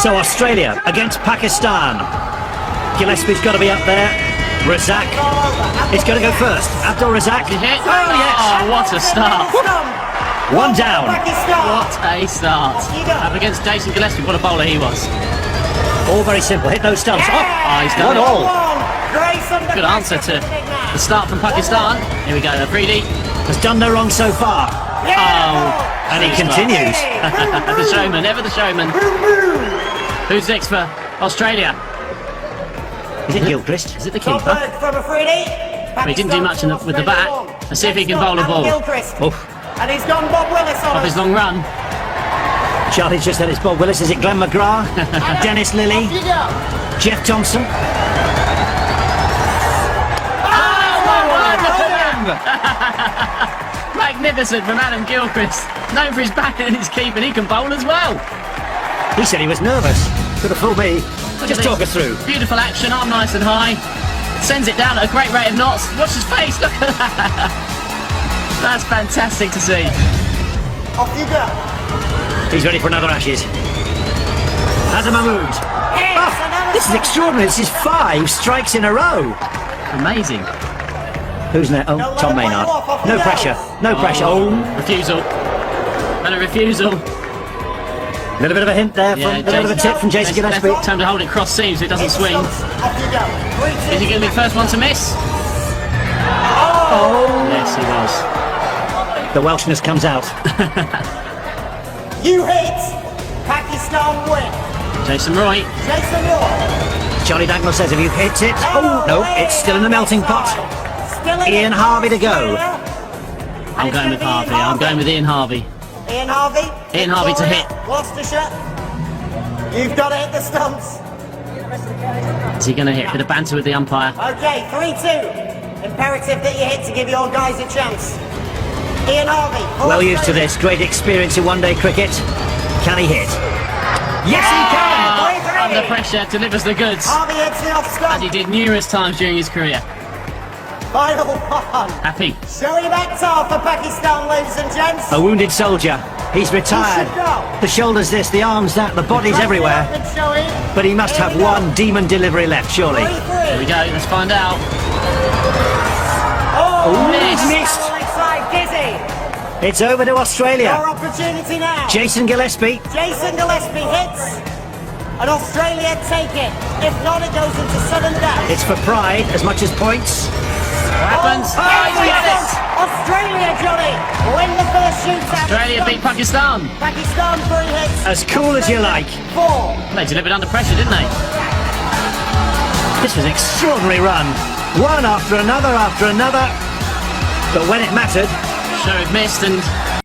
So Australia against Pakistan. Gillespie's got to be up there. Razak is going to go first. Abdul Razak. Hit. Oh, yes. Oh, what a start. One down. What a start. Up against Jason Gillespie, what a bowler he was. All very simple. Hit those stumps. Oh, he's done 1 all. Good answer to the start from Pakistan. Here we go, Afridi. Has done no wrong so far. Oh, And he continues. the showman, ever the showman. Who's next for Australia? Is it Gilchrist? Is it the keeper? From Afridi. Well, he didn't do much with the bat. Let's see if he can bowl a ball. Oof. And he's gone Bob Willis on Off his long run. Charlie's just had his Bob Willis. Is it Glenn McGrath? Dennis Lilly? Jeff Thompson? Magnificent from Adam Gilchrist. Known for his batting and his keeping, he can bowl as well. He said he was nervous. Could have fooled me. Look Just at talk this. us through. Beautiful action, arm nice and high. Sends it down at a great rate of knots. Watch his face, look at that. That's fantastic to see. Off you go. He's ready for another Ashes. Hazem Mahmood. This is extraordinary. This is 5 strikes in a row. Amazing. Who's next? Oh, Tom Maynard. No pressure. No pressure. Oh. Refusal. And a refusal. A little bit of a hint there, from, a little bit of a tip from Jason Gillespie. Time to hold it cross seam so it doesn't swing. Off you go. Is he going to be the first one to miss? Oh. Yes, he was. The Welshness comes out. You hit. Pakistan win. Jason Roy. Jason Roy. Charlie Dagnall says, have you hit it? Oh, no, it's still in the melting pot. Ian Harvey to go. I'm going with Harvey. I'm going with Ian Harvey. Ian Harvey. Ian Harvey to hit. Gloucestershire. You've got to hit the stumps. Is he going to hit? Bit of banter with the umpire. Okay, 3-2. Imperative that you hit to give your guys a chance. Ian Harvey. Well used to this. Great experience in one-day cricket. Can he hit? Yes, he can! Under pressure, delivers the goods. Harvey hits the off stump. As he did numerous times during his career. Final one. Happy. Showing back top for Pakistan, ladies and gents. A wounded soldier. He's retired. The shoulders this, the arms that, the body's everywhere. But he must have one demon delivery left, surely. Here we go, let's find out. Oh, missed. Dizzy. It's over to Australia. Your opportunity now. Jason Gillespie. Jason Gillespie hits. And Australia take it. If not, it goes into sudden death. It's for pride as much as points. What happens? Oh, he's got it. Australia, Johnny, win the first shootout. Australia beat Pakistan. Pakistan 3 hits. As cool as you like. 4. They delivered under pressure, didn't they? This was an extraordinary run. One after another after another. But when it mattered, Sure, it missed and